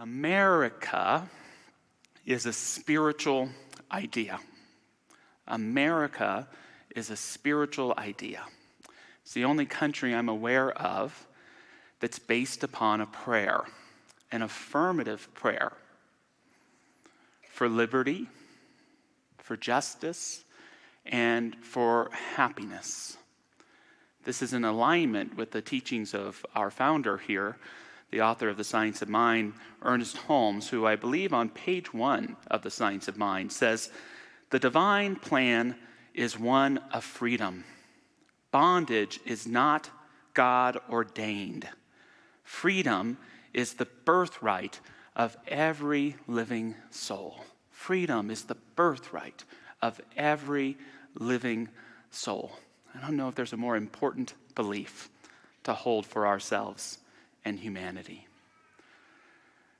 America is a spiritual idea. America is a spiritual idea. It's the only country I'm aware of that's based upon a prayer, an affirmative prayer for liberty, for justice, and for happiness. This is in alignment with the teachings of our founder here, the author of The Science of Mind, Ernest Holmes, who I believe on page 1 of The Science of Mind says, "The divine plan is one of freedom. Bondage is not God ordained. Freedom is the birthright of every living soul." Freedom is the birthright of every living soul. I don't know if there's a more important belief to hold for ourselves and humanity.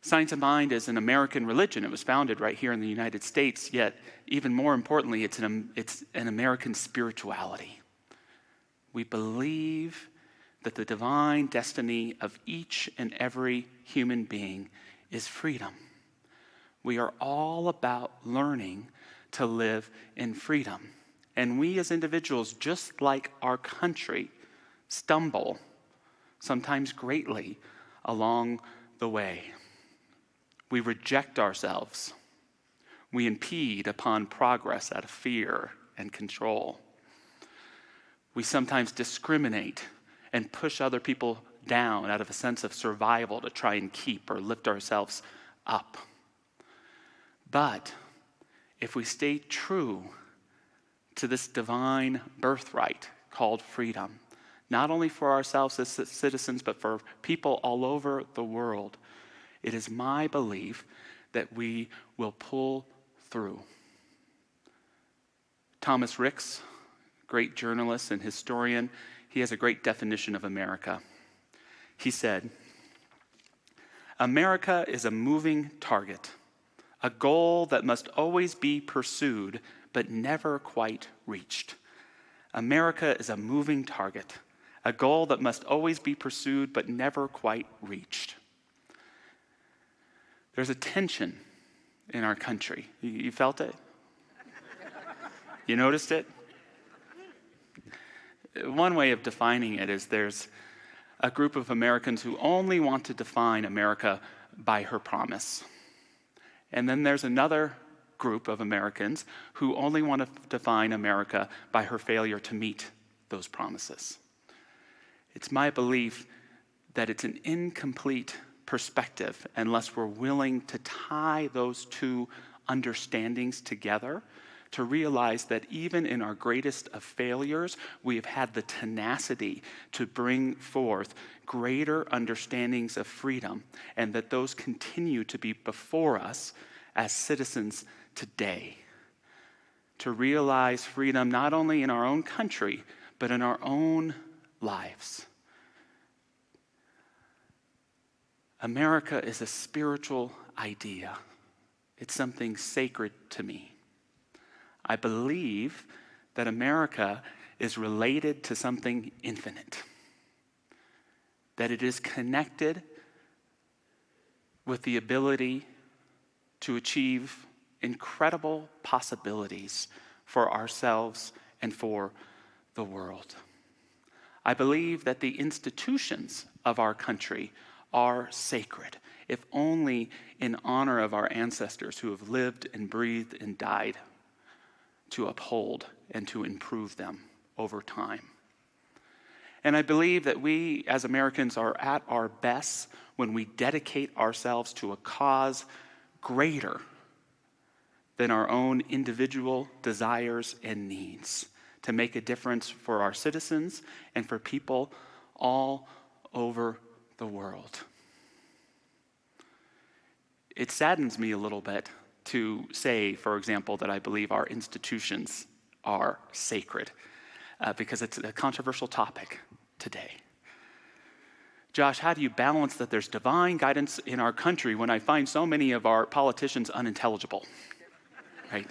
Science of Mind is an American religion. It was founded right here in the United States, yet even more importantly, it's an American spirituality. We believe that the divine destiny of each and every human being is freedom. We are all about learning to live in freedom. And we as individuals, just like our country, stumble, sometimes greatly, along the way. We reject ourselves. We impede upon progress out of fear and control. We sometimes discriminate and push other people down out of a sense of survival to try and keep or lift ourselves up. But if we stay true to this divine birthright called freedom, not only for ourselves as citizens, but for people all over the world, it is my belief that we will pull through. Thomas Ricks, great journalist and historian, he has a great definition of America. He said, "America is a moving target, a goal that must always be pursued but never quite reached. America is a moving target, a goal that must always be pursued but never quite reached." There's a tension in our country. You felt it? You noticed it? One way of defining it is there's a group of Americans who only want to define America by her promise. And then there's another group of Americans who only want to define America by her failure to meet those promises. It's my belief that it's an incomplete perspective unless we're willing to tie those two understandings together to realize that even in our greatest of failures, we have had the tenacity to bring forth greater understandings of freedom, and that those continue to be before us as citizens today. To realize freedom not only in our own country, but in our own lives. America is a spiritual idea. It's something sacred to me. I believe that America is related to something infinite. That it is connected with the ability to achieve incredible possibilities for ourselves and for the world. I believe that the institutions of our country are sacred, if only in honor of our ancestors who have lived and breathed and died to uphold and to improve them over time. And I believe that we as Americans are at our best when we dedicate ourselves to a cause greater than our own individual desires and needs, to make a difference for our citizens and for people all over the world. It saddens me a little bit to say, for example, that I believe our institutions are sacred, because it's a controversial topic today. Josh, how do you balance that there's divine guidance in our country when I find so many of our politicians unintelligible? Right?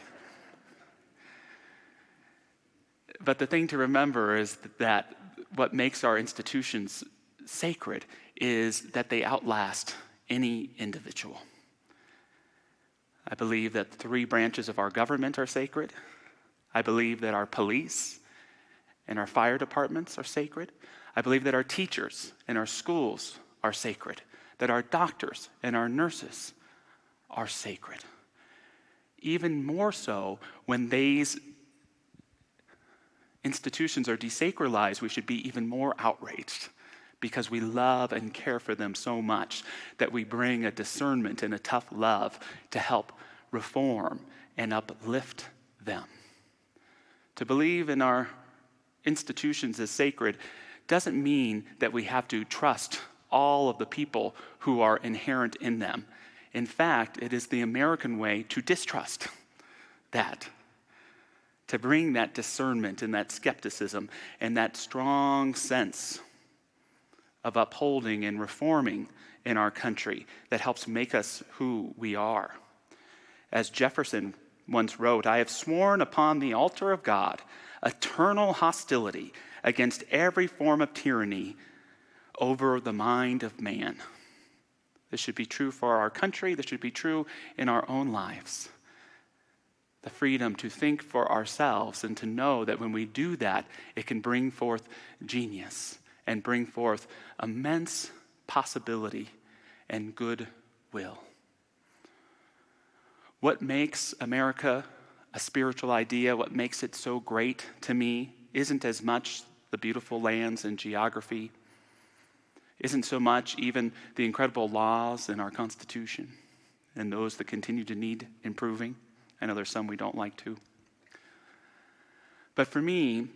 But the thing to remember is that what makes our institutions sacred is that they outlast any individual. I believe that the three branches of our government are sacred. I believe that our police and our fire departments are sacred. I believe that our teachers and our schools are sacred, that our doctors and our nurses are sacred. Even more so, when these institutions are desacralized, we should be even more outraged because we love and care for them so much that we bring a discernment and a tough love to help reform and uplift them. To believe in our institutions as sacred doesn't mean that we have to trust all of the people who are inherent in them. In fact, it is the American way to distrust that, to bring that discernment and that skepticism and that strong sense of upholding and reforming in our country that helps make us who we are. As Jefferson once wrote, "I have sworn upon the altar of God eternal hostility against every form of tyranny over the mind of man." This should be true for our country. This should be true in our own lives. The freedom to think for ourselves and to know that when we do that, it can bring forth genius and bring forth immense possibility and goodwill. What makes America a spiritual idea, what makes it so great to me, isn't as much the beautiful lands and geography, isn't so much even the incredible laws in our Constitution and those that continue to need improving. I know there's some we don't like to. But for me,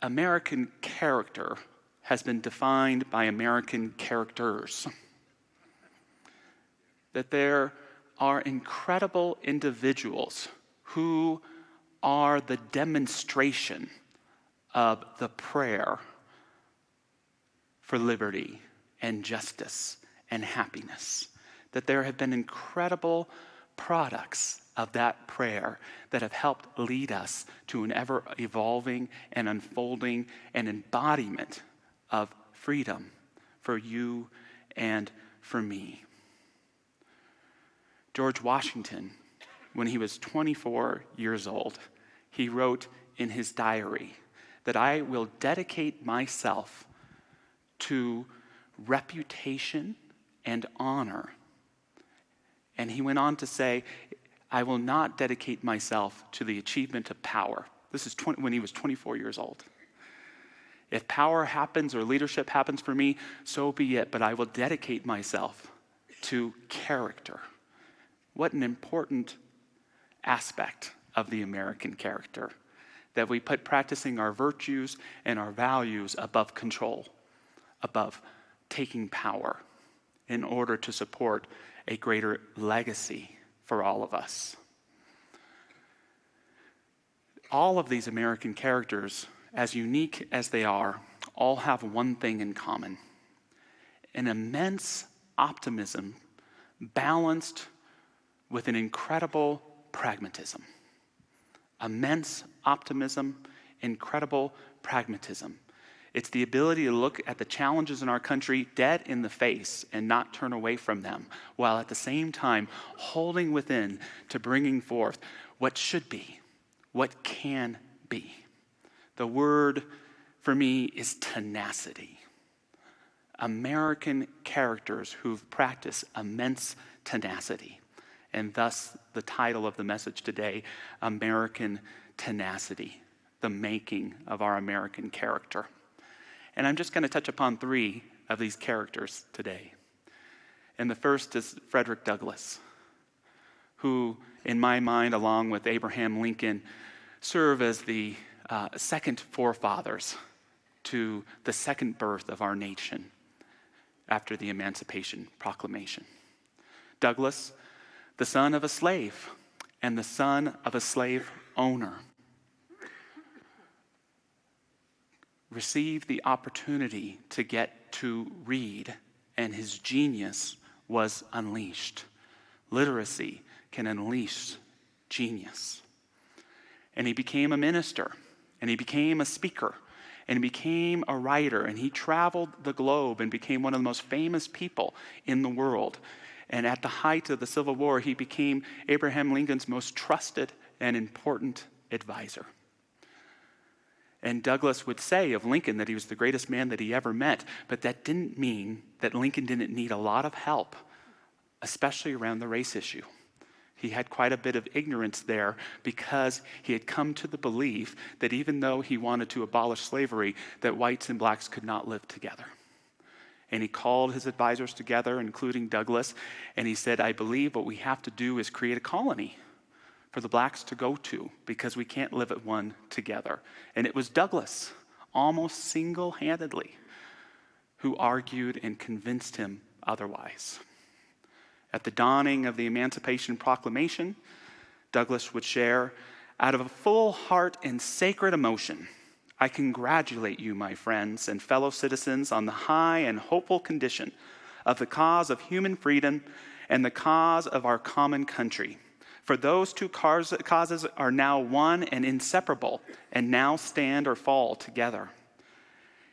American character has been defined by American characters. That there are incredible individuals who are the demonstration of the prayer for liberty and justice and happiness. That there have been incredible products of that prayer that have helped lead us to an ever-evolving and unfolding and embodiment of freedom for you and for me. George Washington, when he was 24 years old, he wrote in his diary that I will dedicate myself to reputation and honor. And he went on to say, I will not dedicate myself to the achievement of power. This is when he was 24 years old. If power happens or leadership happens for me, so be it, but I will dedicate myself to character. What an important aspect of the American character, that we put practicing our virtues and our values above control, above taking power, in order to support a greater legacy for all of us. All of these American characters, as unique as they are, all have one thing in common: an immense optimism balanced with an incredible pragmatism. Immense optimism, incredible pragmatism. It's the ability to look at the challenges in our country dead in the face and not turn away from them, while at the same time holding within to bringing forth what should be, what can be. The word for me is tenacity. American characters who've practiced immense tenacity. And thus the title of the message today, American Tenacity, the making of our American character. And I'm just going to touch upon three of these characters today. And the first is Frederick Douglass, who, in my mind, along with Abraham Lincoln, serve as the second forefathers to the second birth of our nation after the Emancipation Proclamation. Douglass, the son of a slave and the son of a slave owner, received the opportunity to get to read, and his genius was unleashed. Literacy can unleash genius. And he became a minister, and he became a speaker, and he became a writer, and he traveled the globe and became one of the most famous people in the world. And at the height of the Civil War, he became Abraham Lincoln's most trusted and important advisor. And Douglas would say of Lincoln that he was the greatest man that he ever met, but that didn't mean that Lincoln didn't need a lot of help, especially around the race issue. He had quite a bit of ignorance there because he had come to the belief that even though he wanted to abolish slavery, that whites and blacks could not live together. And he called his advisors together, including Douglas, and he said, I believe what we have to do is create a colony for the blacks to go to because we can't live at one together. And it was Douglas, almost single-handedly, who argued and convinced him otherwise. At the dawning of the Emancipation Proclamation, Douglas would share, out of a full heart and sacred emotion, I congratulate you, my friends and fellow citizens, on the high and hopeful condition of the cause of human freedom and the cause of our common country. For those two causes are now one and inseparable, and now stand or fall together.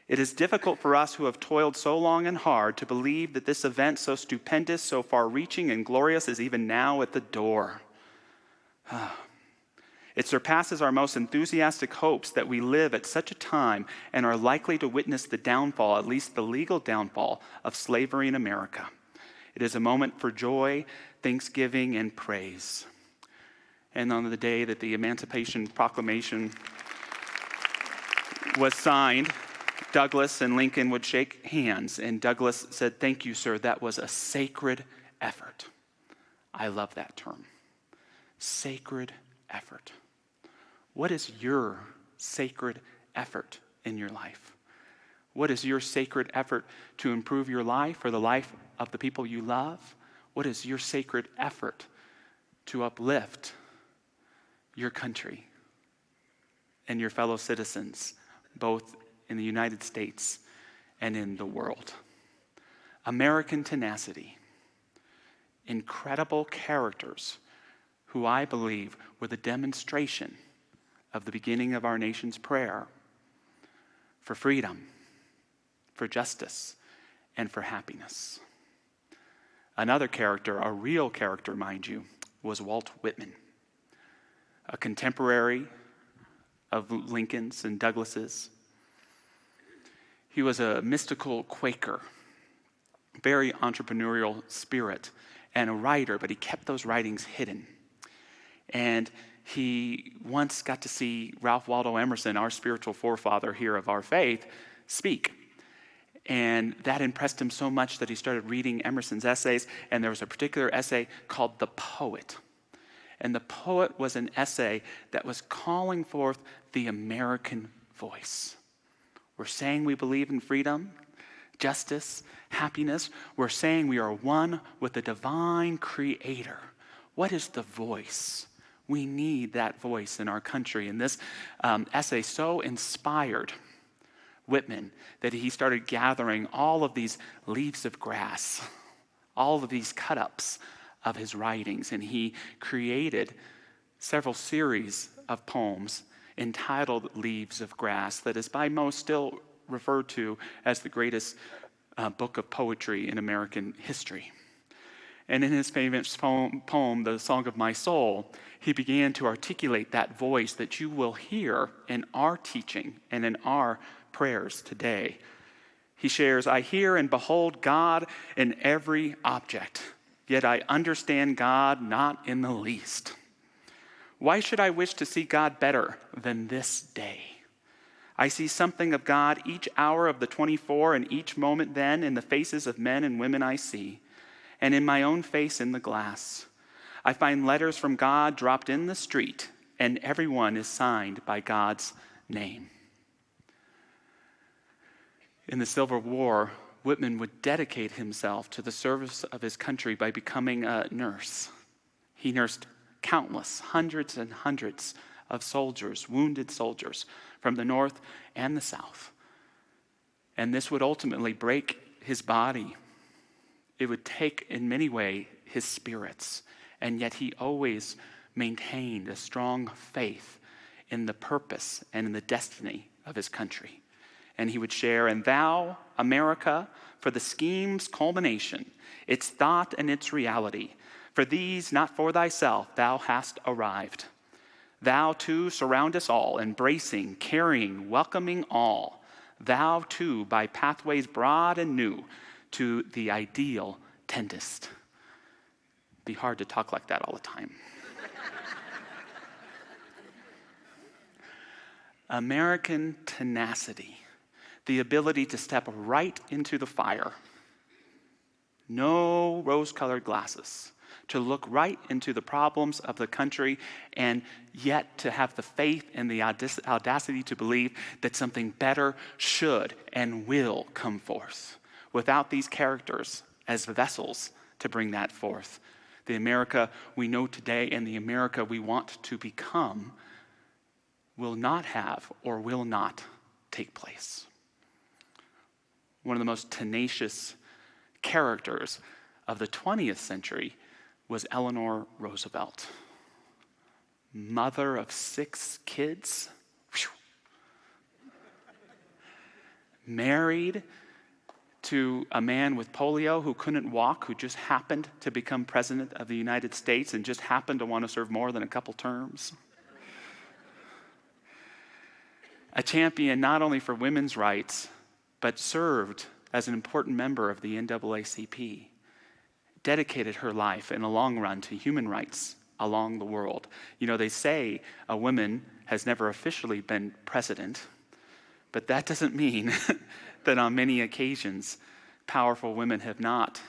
It is difficult for us who have toiled so long and hard to believe that this event so stupendous, so far-reaching and glorious is even now at the door. It surpasses our most enthusiastic hopes that we live at such a time and are likely to witness the downfall, at least the legal downfall, of slavery in America. It is a moment for joy, thanksgiving, and praise. And on the day that the Emancipation Proclamation was signed, Douglas and Lincoln would shake hands, and Douglas said, thank you, sir, that was a sacred effort. I love that term. Sacred effort. What is your sacred effort in your life? What is your sacred effort to improve your life or the life of the people you love? What is your sacred effort to uplift your country and your fellow citizens, both in the United States and in the world? American tenacity. Incredible characters who I believe were the demonstration of the beginning of our nation's prayer for freedom, for justice, and for happiness. Another character, a real character, mind you, was Walt Whitman, a contemporary of Lincoln's and Douglas's. He was a mystical Quaker, very entrepreneurial spirit, and a writer, but he kept those writings hidden. And he once got to see Ralph Waldo Emerson, our spiritual forefather here of our faith, speak. And that impressed him so much that he started reading Emerson's essays, and there was a particular essay called The Poet. And The Poet was an essay that was calling forth the American voice. We're saying we believe in freedom, justice, happiness. We're saying we are one with the divine creator. What is the voice? We need that voice in our country. And this essay so inspired Whitman that he started gathering all of these leaves of grass, all of these cut-ups of his writings. And he created several series of poems entitled Leaves of Grass that is by most still referred to as the greatest book of poetry in American history. And in his famous poem, The Song of My Soul, he began to articulate that voice that you will hear in our teaching and in our prayers today. He shares, I hear and behold God in every object, yet I understand God not in the least. Why should I wish to see God better than this day? I see something of God each hour of the 24 and each moment then in the faces of men and women I see, and in my own face in the glass. I find letters from God dropped in the street, and everyone is signed by God's name. In the Civil War, Whitman would dedicate himself to the service of his country by becoming a nurse. He nursed countless, hundreds and hundreds of soldiers, wounded soldiers from the North and the South. And this would ultimately break his body. It would take, in many ways, his spirits. And yet he always maintained a strong faith in the purpose and in the destiny of his country. And he would share, and thou, America, for the scheme's culmination, its thought and its reality. For these, not for thyself, thou hast arrived. Thou too surround us all, embracing, carrying, welcoming all. Thou too, by pathways broad and new, to the ideal tendest. Be hard to talk like that all the time. American tenacity, the ability to step right into the fire. No rose-colored glasses, to look right into the problems of the country and yet to have the faith and the audacity to believe that something better should and will come forth. Without these characters as vessels to bring that forth, the America we know today and the America we want to become will not have or will not take place. One of the most tenacious characters of the 20th century was Eleanor Roosevelt, mother of 6 kids, married to a man with polio who couldn't walk, who just happened to become president of the United States and just happened to want to serve more than a couple terms. A champion not only for women's rights, but served as an important member of the NAACP, dedicated her life in the long run to human rights along the world. You know, they say a woman has never officially been president, but that doesn't mean that on many occasions, powerful women have not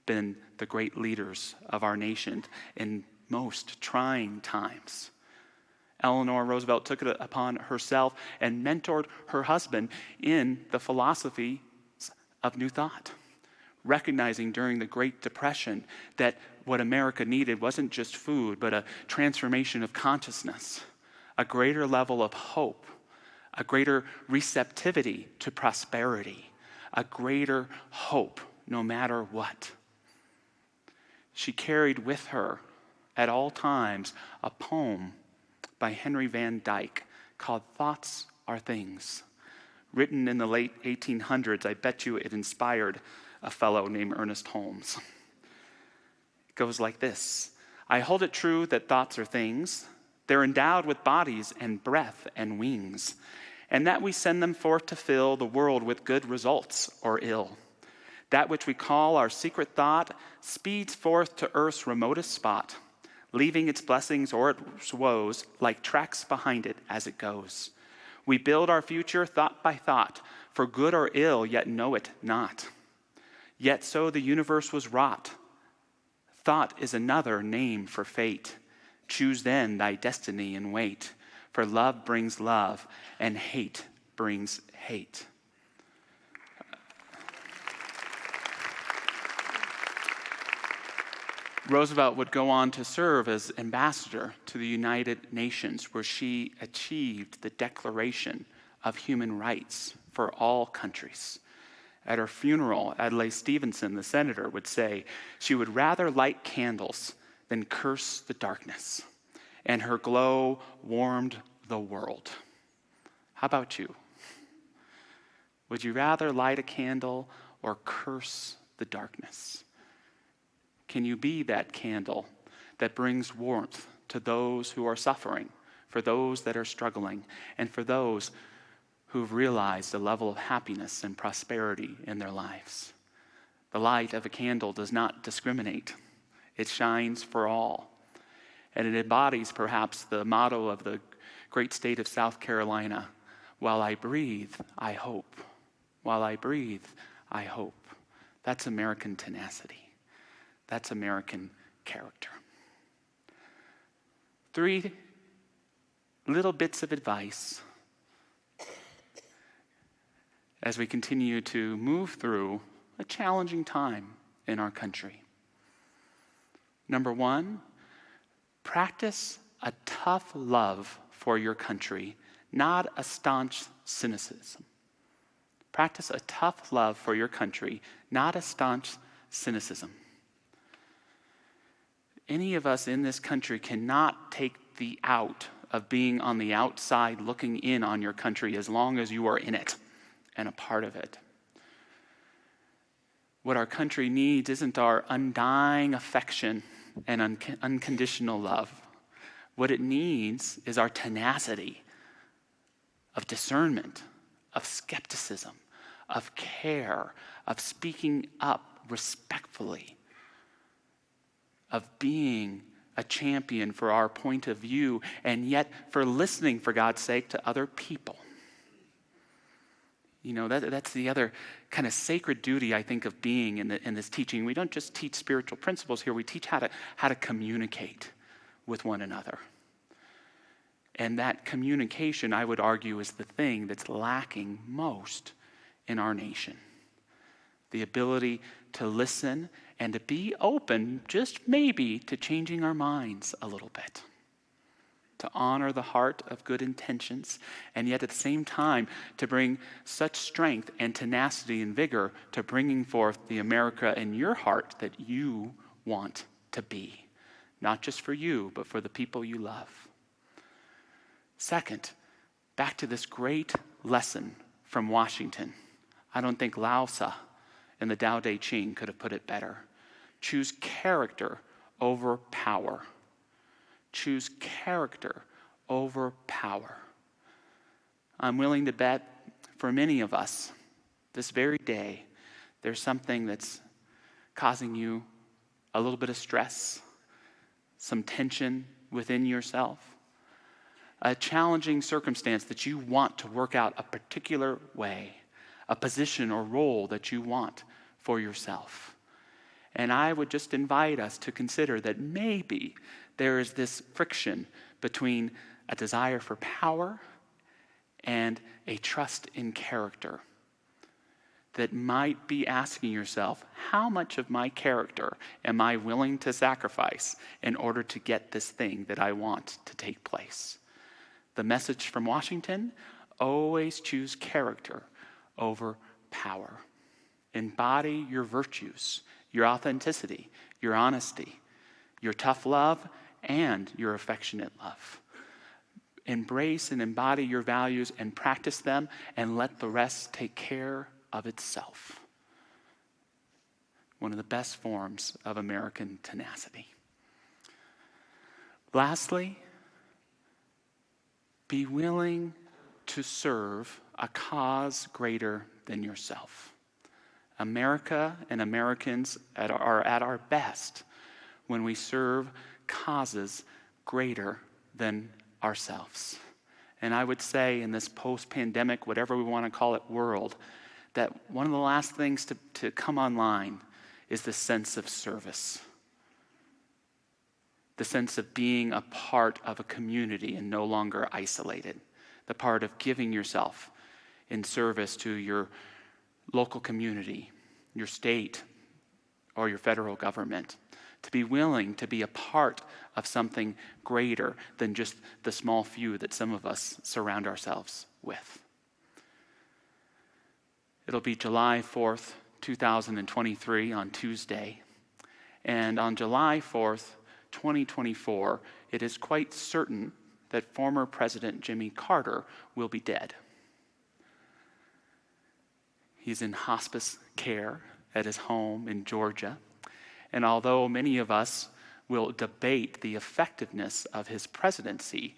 been the great leaders of our nation in most trying times. Eleanor Roosevelt took it upon herself and mentored her husband in the philosophy of New Thought, recognizing during the Great Depression that what America needed wasn't just food, but a transformation of consciousness, a greater level of hope, a greater receptivity to prosperity, a greater hope no matter what. She carried with her at all times a poem by Henry Van Dyke called Thoughts Are Things. Written in the late 1800s, I bet you it inspired a fellow named Ernest Holmes. It goes like this: I hold it true that thoughts are things. They're endowed with bodies and breath and wings, and that we send them forth to fill the world with good results or ill. That which we call our secret thought speeds forth to earth's remotest spot, leaving its blessings or its woes like tracks behind it as it goes. We build our future thought by thought, for good or ill, yet know it not. Yet so the universe was wrought. Thought is another name for fate. Choose then thy destiny and wait, for love brings love, and hate brings hate. Roosevelt would go on to serve as ambassador to the United Nations, where she achieved the Declaration of Human Rights for all countries. At her funeral, Adlai Stevenson, the senator, would say she would rather light candles than curse the darkness, and her glow warmed the world. How about you? Would you rather light a candle or curse the darkness? Can you be that candle that brings warmth to those who are suffering, for those that are struggling, and for those who've realized a level of happiness and prosperity in their lives? The light of a candle does not discriminate. It shines for all. And it embodies perhaps the motto of the great state of South Carolina: while I breathe, I hope. While I breathe, I hope. That's American tenacity. That's American character. 3 little bits of advice as we continue to move through a challenging time in our country. Number 1, practice a tough love for your country, not a staunch cynicism. Practice a tough love for your country, not a staunch cynicism. Any of us in this country cannot take the out of being on the outside looking in on your country as long as you are in it and a part of it. What our country needs isn't our undying affection and unconditional love. What it needs is our tenacity of discernment, of skepticism, of care, of speaking up respectfully, of being a champion for our point of view, and yet for listening, for God's sake, to other people. You know, that's the other kind of sacred duty, I think, of being in this teaching. We don't just teach spiritual principles here. We teach how to communicate with one another. And that communication, I would argue, is the thing that's lacking most in our nation. The ability to listen and to be open, just maybe, to changing our minds a little bit. To honor the heart of good intentions, and yet at the same time to bring such strength and tenacity and vigor to bringing forth the America in your heart that you want to be. Not just for you, but for the people you love. Second, back to this great lesson from Washington. I don't think Lao Tzu in the Tao Te Ching could have put it better. Choose character over power. Choose character over power. I'm willing to bet for many of us, this very day, there's something that's causing you a little bit of stress, some tension within yourself, a challenging circumstance that you want to work out a particular way, a position or role that you want for yourself. And I would just invite us to consider that maybe there is this friction between a desire for power and a trust in character that might be asking yourself, how much of my character am I willing to sacrifice in order to get this thing that I want to take place? The message from Washington, always choose character over power. Embody your virtues, your authenticity, your honesty, your tough love, and your affectionate love. Embrace and embody your values and practice them, and let the rest take care of itself. One of the best forms of American tenacity. Lastly, be willing to serve a cause greater than yourself. America and Americans are at our best when we serve causes greater than ourselves. And I would say in this post-pandemic, whatever we want to call it, world, that one of the last things to come online is the sense of service. The sense of being a part of a community and no longer isolated. The part of giving yourself in service to your local community, your state, or your federal government. To be willing to be a part of something greater than just the small few that some of us surround ourselves with. It'll be July 4th, 2023 on Tuesday. And on July 4th, 2024, it is quite certain that former President Jimmy Carter will be dead. He's in hospice care at his home in Georgia. And although many of us will debate the effectiveness of his presidency,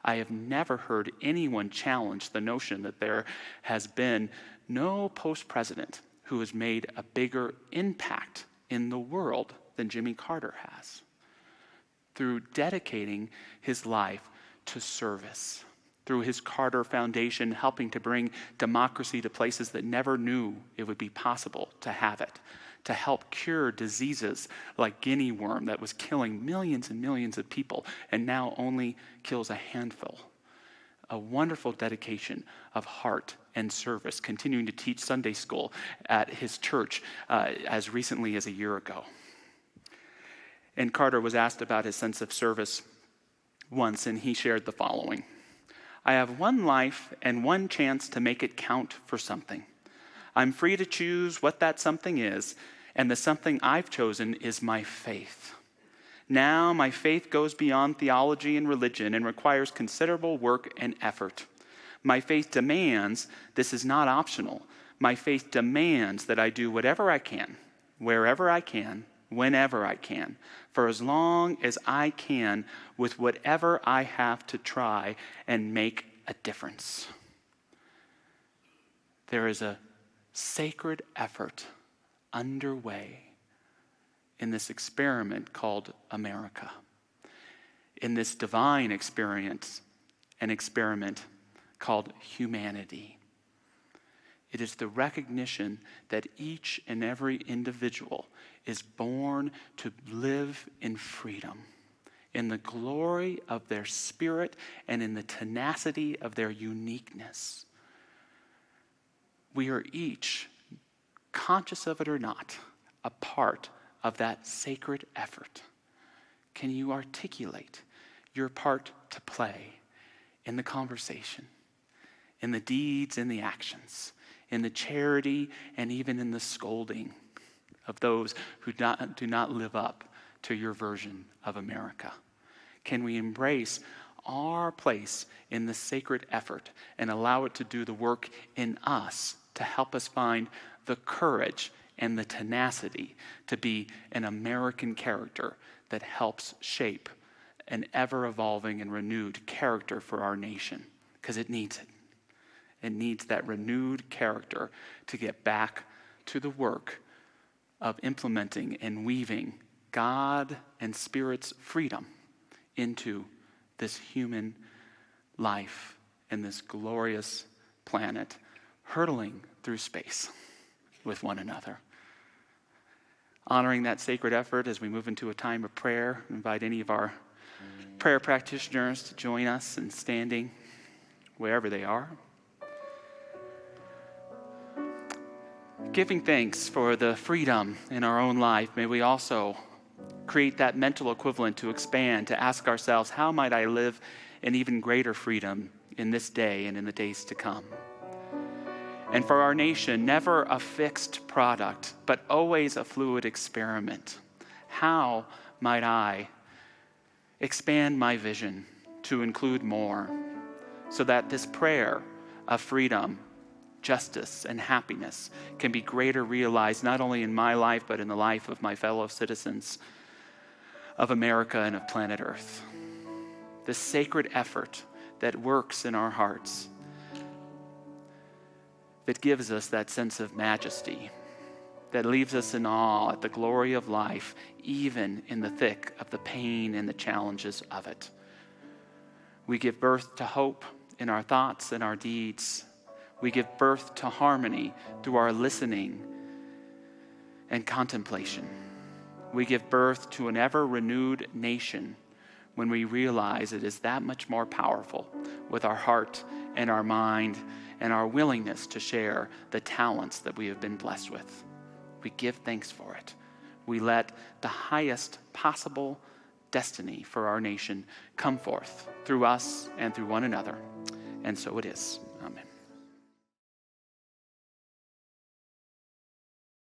I have never heard anyone challenge the notion that there has been no post-president who has made a bigger impact in the world than Jimmy Carter has, through dedicating his life to service, through his Carter Foundation helping to bring democracy to places that never knew it would be possible to have it, to help cure diseases like guinea worm that was killing millions and millions of people and now only kills a handful. A wonderful dedication of heart and service, continuing to teach Sunday school at his church as recently as a year ago. And Carter was asked about his sense of service once, and he shared the following. I have one life and one chance to make it count for something. I'm free to choose what that something is, and the something I've chosen is my faith. Now my faith goes beyond theology and religion and requires considerable work and effort. My faith demands this is not optional. My faith demands that I do whatever I can wherever I can, whenever I can, for as long as I can, with whatever I have to try and make a difference. There is a sacred effort underway in this experiment called America, in this divine experience, an experiment called humanity. It is the recognition that each and every individual is born to live in freedom, in the glory of their spirit and in the tenacity of their uniqueness. We are each, conscious of it or not, a part of that sacred effort. Can you articulate your part to play in the conversation, in the deeds and the actions, in the charity and even in the scolding of those who do not live up to your version of America? Can we embrace our place in the sacred effort and allow it to do the work in us to help us find the courage and the tenacity to be an American character that helps shape an ever-evolving and renewed character for our nation? Because it needs it. It needs that renewed character to get back to the work of implementing and weaving God and Spirit's freedom into this human life and this glorious planet, hurtling through space with one another. Honoring that sacred effort as we move into a time of prayer, invite any of our prayer practitioners to join us in standing wherever they are. Giving thanks for the freedom in our own life, may we also create that mental equivalent to expand, to ask ourselves, how might I live in even greater freedom in this day and in the days to come? And for our nation, never a fixed product, but always a fluid experiment. How might I expand my vision to include more, so that this prayer of freedom, justice, and happiness can be greater realized not only in my life, but in the life of my fellow citizens of America and of planet Earth? This sacred effort that works in our hearts, that gives us that sense of majesty, that leaves us in awe at the glory of life, even in the thick of the pain and the challenges of it. We give birth to hope in our thoughts and our deeds. We give birth to harmony through our listening and contemplation. We give birth to an ever-renewed nation when we realize it is that much more powerful with our heart and our mind and our willingness to share the talents that we have been blessed with. We give thanks for it. We let the highest possible destiny for our nation come forth through us and through one another. And so it is.